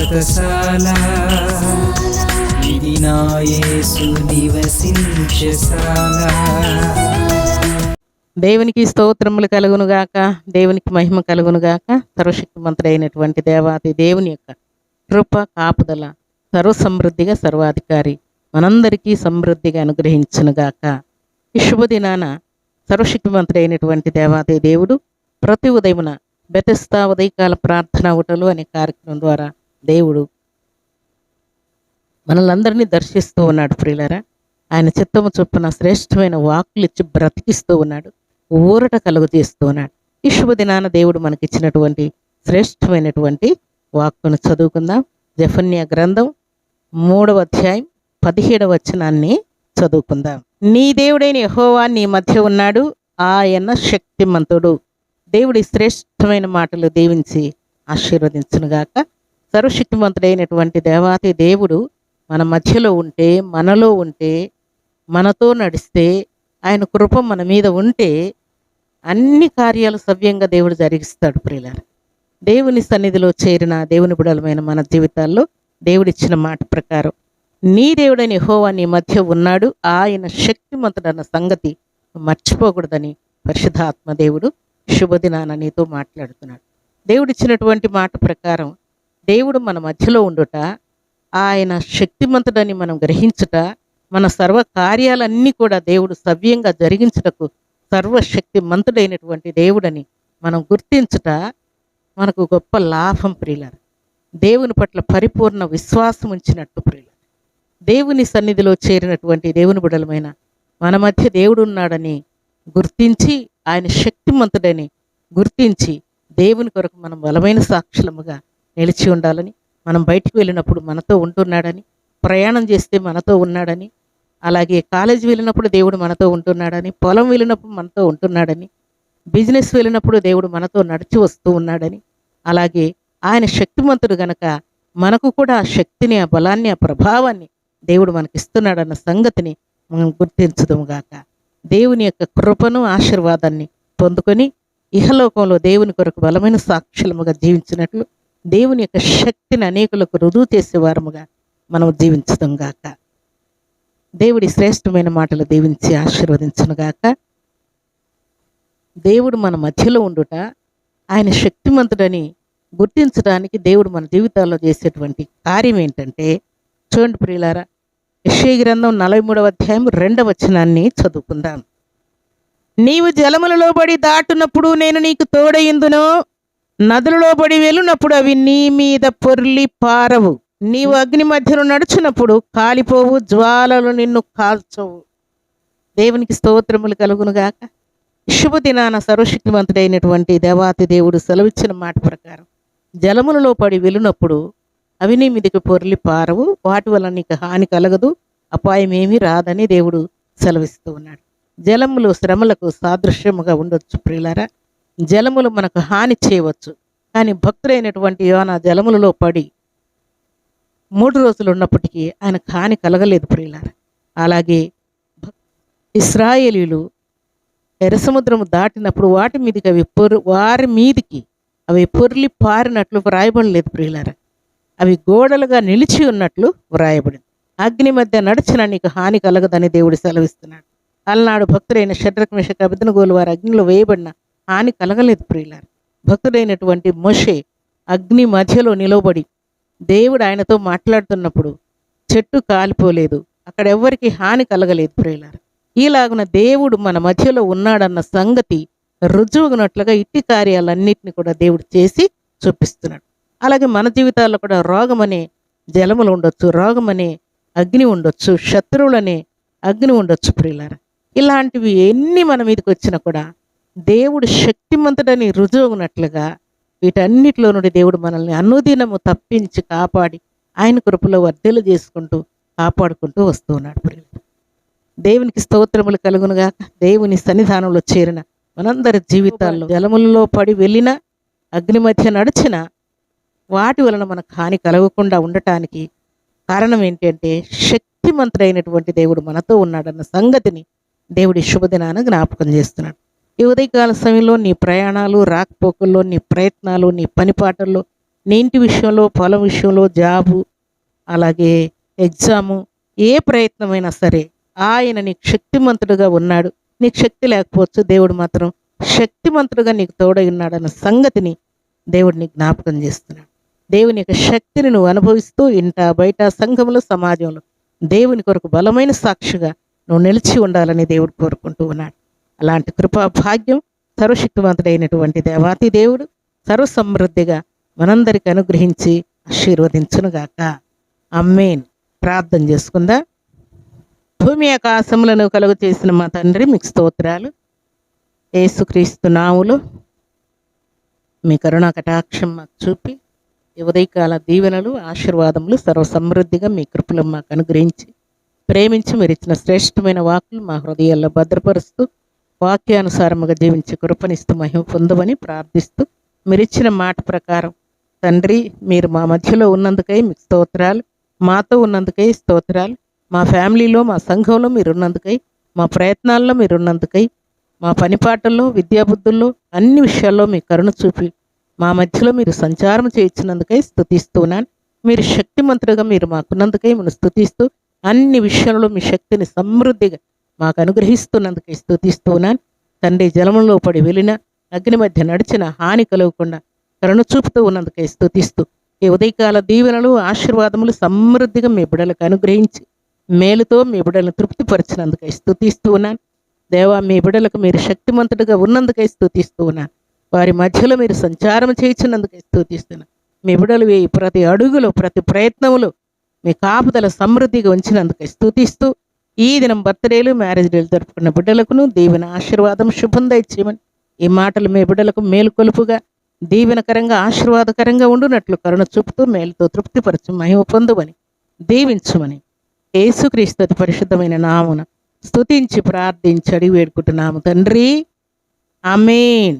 వ్రతశాల ఇది నా యేసు నివసించశాల. దేవునికి స్తోత్రములు కలుగునుగాక, దేవునికి మహిమ కలుగునుగాక. సర్వశక్తిమంతుడైనటువంటి దేవాది దేవుని యొక్క కృప కాపుదల సర్వసమృద్ధిగా సర్వాధికారి మనందరికీ సమృద్ధిగా అనుగ్రహించునుగాక. ఈ శుభదినాన సర్వశక్తిమంతుడైనటువంటి దేవాది దేవుడు ప్రతి ఉదయమున బెతెస్దా ఉదయకాల ప్రార్థనా ఊటలు అనే కార్యక్రమం ద్వారా దేవుడు మనలందరినీ దర్శిస్తూ ఉన్నాడు. ప్రియులారా, ఆయన చిత్తము చొప్పున శ్రేష్టమైన వాక్కులు ఇచ్చి బ్రతికిస్తూ ఉన్నాడు, ఊరట కలుగు చేస్తూ ఉన్నాడు. ఈ శుభదినాన దేవుడు మనకిచ్చినటువంటి శ్రేష్టమైనటువంటి వాక్కును చదువుకుందాం. జెఫన్యా గ్రంథం 3వ అధ్యాయం 17వ వచనాన్ని చదువుకుందాం. నీ దేవుడైన యెహోవా నీ మధ్య ఉన్నాడు, ఆయన శక్తిమంతుడు. దేవుడి శ్రేష్టమైన మాటలు దీవించి ఆశీర్వదించునుగాక. సర్వశక్తిమంతుడైనటువంటి దేవాతి దేవుడు మన మధ్యలో ఉంటే, మనలో ఉంటే, మనతో నడిస్తే, ఆయన కృప మన మీద ఉంటే అన్ని కార్యాలు సవ్యంగా దేవుడు జరిగిస్తాడు. ప్రియులారా, దేవుని సన్నిధిలో చేరిన దేవుని బిడ్డలమైన మన జీవితాల్లో దేవుడిచ్చిన మాట ప్రకారం నీ దేవుడైన యెహోవా నీ మధ్య ఉన్నాడు, ఆయన శక్తిమంతుడన్న సంగతి మర్చిపోకూడదని పరిశుద్ధాత్మ దేవుడు శుభదినాన నీతో మాట్లాడుతున్నాడు. దేవుడిచ్చినటువంటి మాట ప్రకారం దేవుడు మన మధ్యలో ఉండుట, ఆయన శక్తిమంతుడని మనం గ్రహించుట, మన సర్వ కార్యాలన్నీ కూడా దేవుడు సవ్యంగా జరిగించుటకు సర్వశక్తిమంతుడైనటువంటి దేవుడని మనం గుర్తించుట మనకు గొప్ప లాభం. ప్రియులారా, దేవుని పట్ల పరిపూర్ణ విశ్వాసం ఉంచినట్టు. ప్రియులారా, దేవుని సన్నిధిలో చేరినటువంటి దేవుని బిడ్డలమైన మన మధ్య దేవుడు ఉన్నాడని గుర్తించి, ఆయన శక్తిమంతుడని గుర్తించి దేవుని కొరకు మనం బలమైన సాక్షులముగా నిలిచి ఉండాలని, మనం బయటికి వెళ్ళినప్పుడు మనతో ఉంటున్నాడని, ప్రయాణం చేస్తే మనతో ఉన్నాడని, అలాగే కాలేజీ వెళ్ళినప్పుడు దేవుడు మనతో ఉంటున్నాడని, పొలం వెళ్ళినప్పుడు మనతో ఉంటున్నాడని, బిజినెస్ వెళ్ళినప్పుడు దేవుడు మనతో నడిచి వస్తూ ఉన్నాడని, అలాగే ఆయన శక్తిమంతుడు గనక మనకు కూడా ఆ శక్తిని, ఆ బలాన్ని, ఆ ప్రభావాన్ని దేవుడు మనకిస్తున్నాడన్న సంగతిని మనం గుర్తించుదాముగాక. దేవుని యొక్క కృపను, ఆశీర్వాదాన్ని పొందుకొని ఇహలోకంలో దేవుని కొరకు బలమైన సాక్షులముగా జీవించినట్లు దేవుని యొక్క శక్తిని అనేకులకు రుజువు చేసేవారముగా మనం జీవించుదాంగాక. దేవుడి శ్రేష్టమైన మాటలు దీవించి ఆశీర్వదించునుగాక. దేవుడు మన మధ్యలో ఉండుట, ఆయన శక్తిమంతుడని గుర్తించడానికి దేవుడు మన జీవితాల్లో చేసేటువంటి కార్యం ఏంటంటే, చూడండి ప్రియులారా, యెషయా గ్రంథం 43వ అధ్యాయం 2వ వచనాన్ని చదువుకుందాం. నీవు జలములలో పడి దాటునప్పుడు నేను నీకు తోడయిందును, నదులలో పడి వెళ్ళినప్పుడు అవి నీ మీద పొర్లి పారవు. నీవు అగ్ని మధ్యలో నడుచున్నప్పుడు కాలిపోవు, జ్వాలలు నిన్ను కాల్చవు. దేవునికి స్తోత్రములు కలుగునుగాక. శుభదినాన సర్వశక్తివంతుడైనటువంటి దేవాతి దేవుడు సెలవిచ్చిన మాట ప్రకారం జలములలో పడి వెళ్ళినప్పుడు అవి నీ మీదకి పొర్లి పారవు, వాటి వల్ల నీకు హాని కలగదు, అపాయం ఏమీ రాదని దేవుడు సెలవిస్తూ ఉన్నాడు. జలములు శ్రమలకు సాదృశ్యముగా ఉండొచ్చు ప్రియులారా, జలములు మనకు హాని చేయవచ్చు. కానీ భక్తుడైనటువంటి యోనా జలములలో పడి 3 రోజులు ఉన్నప్పటికీ ఆయనకు హాని కలగలేదు ప్రియులారా. అలాగే ఇశ్రాయేలీయులు ఎర్రసముద్రము దాటినప్పుడు వాటి మీదకి వారి మీదికి అవి పొర్లి పారినట్లు వ్రాయబడలేదు ప్రియులారా. అవి గోడలుగా నిలిచి ఉన్నట్లు వ్రాయబడింది. అగ్ని మధ్య నడిచిన నీకు హాని కలగదని దేవుడు సెలవిస్తున్నాడు. అలనాడు భక్తుడైన షడ్రక్ మెషక్ అబేద్నెగోలు వారు అగ్నిలో వేయబడిన హాని కలగలేదు ప్రియులారా. భక్తుడైనటువంటి మోషే అగ్ని మధ్యలో నిలబడి దేవుడు ఆయనతో మాట్లాడుతున్నప్పుడు చెట్టు కాలిపోలేదు, అక్కడ ఎవ్వరికి హాని కలగలేదు ప్రియులారా. ఈలాగున దేవుడు మన మధ్యలో ఉన్నాడన్న సంగతి రుజువునట్లుగా ఇట్టి కార్యాలన్నింటినీ కూడా దేవుడు చేసి చూపిస్తున్నాడు. అలాగే మన జీవితాల్లో కూడా రోగమనే జలములు ఉండొచ్చు, రోగమనే అగ్ని ఉండొచ్చు, శత్రువులనే అగ్ని ఉండొచ్చు ప్రియులారా. ఇలాంటివి ఎన్ని మన మీదకి వచ్చినా కూడా దేవుడు శక్తిమంతుడని రుజువునట్లుగా వీటన్నిటిలో నుండి దేవుడు మనల్ని అనుదినము తప్పించి కాపాడి ఆయన కృపలో వర్ధలు చేసుకుంటూ కాపాడుకుంటూ వస్తూ ఉన్నాడు ప్రియులారా. దేవునికి స్తోత్రములు కలుగునుగాక. దేవుని సన్నిధానంలో చేరిన మనందరి జీవితాల్లో జలములలో పడి వెళ్ళిన, అగ్ని మధ్య నడిచిన, వాటి వలన మనకు హాని కలగకుండా ఉండటానికి కారణం ఏంటంటే శక్తిమంతుడైనటువంటి దేవుడు మనతో ఉన్నాడన్న సంగతిని దేవుడి శుభదినాన జ్ఞాపకం చేస్తున్నాడు. ఈ ఉదయకాల సమయంలో నీ ప్రయాణాలు, రాకపోకల్లో, నీ ప్రయత్నాలు, నీ పనిపాటల్లో, నీ ఇంటి విషయంలో, పొలం విషయంలో, జాబు, అలాగే ఎగ్జాము, ఏ ప్రయత్నమైనా సరే ఆయన నీకు శక్తిమంతుడుగా ఉన్నాడు. నీకు శక్తి లేకపోవచ్చు, దేవుడు మాత్రం శక్తిమంతుడుగా నీకు తోడై ఉన్నాడన్న సంగతిని దేవుడిని జ్ఞాపకం చేస్తున్నాడు. దేవుని యొక్క శక్తిని నువ్వు అనుభవిస్తూ ఇంట బయట సంఘంలో సమాజంలో దేవుని కొరకు బలమైన సాక్షిగా నువ్వు నిలిచి ఉండాలని దేవుడు కోరుకుంటూ ఉన్నాడు. అలాంటి కృపా భాగ్యం సర్వశక్తివంతుడైనటువంటి దేవాతి దేవుడు సర్వసమృద్ధిగా మనందరికి అనుగ్రహించి ఆశీర్వదించునుగాక. ఆమేన్. ప్రార్థన చేసుకుందా. భూమి ఆకాశములను కలుగు చేసిన మా తండ్రి మీకు స్తోత్రాలు. యేసుక్రీస్తు నామములో మీ కరుణా కటాక్షం మాకు చూపి ఈ ఉదయకాల దీవెనలు, ఆశీర్వాదములు సర్వసమృద్ధిగా మీ కృపలు మాకు అనుగ్రహించి ప్రేమించి మీరు ఇచ్చిన శ్రేష్టమైన వాక్కులు మా హృదయాల్లో భద్రపరుస్తూ వాక్యానుసారముగా జీవించి కృపనిస్తూ మహిమ పొందమని ప్రార్థిస్తూ మీరు ఇచ్చిన మాట ప్రకారం తండ్రి మీరు మా మధ్యలో ఉన్నందుకై మీకు స్తోత్రాలు, మాతో ఉన్నందుకై స్తోత్రాలు, మా ఫ్యామిలీలో మా సంఘంలో మీరున్నందుకై, మా ప్రయత్నాల్లో మీరున్నందుకై, మా పనిపాటల్లో విద్యాబుద్ధుల్లో అన్ని విషయాల్లో మీ కరుణ చూపి మా మధ్యలో మీరు సంచారం చేయించినందుకై స్తుతిస్తున్నాను. మీరు శక్తిమంతుడుగా మీరు మాకున్నందుకై మనం స్తుతిస్తూ అన్ని విషయంలో మీ శక్తిని సమృద్ధిగా మాకు అనుగ్రహిస్తున్నందుకై స్తుతిస్తున్నాను. తండ్రి జలములో పడి వెళ్ళిన అగ్ని మధ్య నడిచిన హాని కలగకుండా కరుణ చూపుతూ ఉన్నందుకై స్తుతిస్తూ ఈ ఉదయకాల దీవెనలు, ఆశీర్వాదములు సమృద్ధిగా మీ బిడ్డలకు అనుగ్రహించి మేలుతో మీ బిడ్డలను తృప్తిపరిచినందుకై స్తుతిస్తూ ఉన్నాను. దేవా మీ బిడ్డలకు మీరు శక్తిమంతుడిగా ఉన్నందుకై స్తుతిస్తూ ఉన్నాను. వారి మధ్యలో మీరు సంచారం చేయించినందుకై స్తుతిస్తున్నాను. మీ బిడ్డలు వేయి ప్రతి అడుగులో ప్రతి ప్రయత్నములో మీ కాపుదల సమృద్ధిగా ఉంచినందుకై స్తుతిస్తూ ఈ దినం బర్త్డేలు, మ్యారేజ్ డేలు జరుపుకున్న బిడ్డలకును దీవెన, ఆశీర్వాదం, శుభం దయచేయమని ఈ మాటలు మీ బిడ్డలకు మేలుకొలుపుగా దీవెనకరంగా ఆశీర్వాదకరంగా ఉండునట్లు కరుణ చూపుతూ మేలుతో తృప్తిపరచు మహిమ పొందుమని దీవించుమని యేసుక్రీస్తు అతి పరిశుద్ధమైన నామున స్తుతించి ప్రార్థించి అడిగి వేడుకుంటున్నాము తండ్రి. ఆమేన్.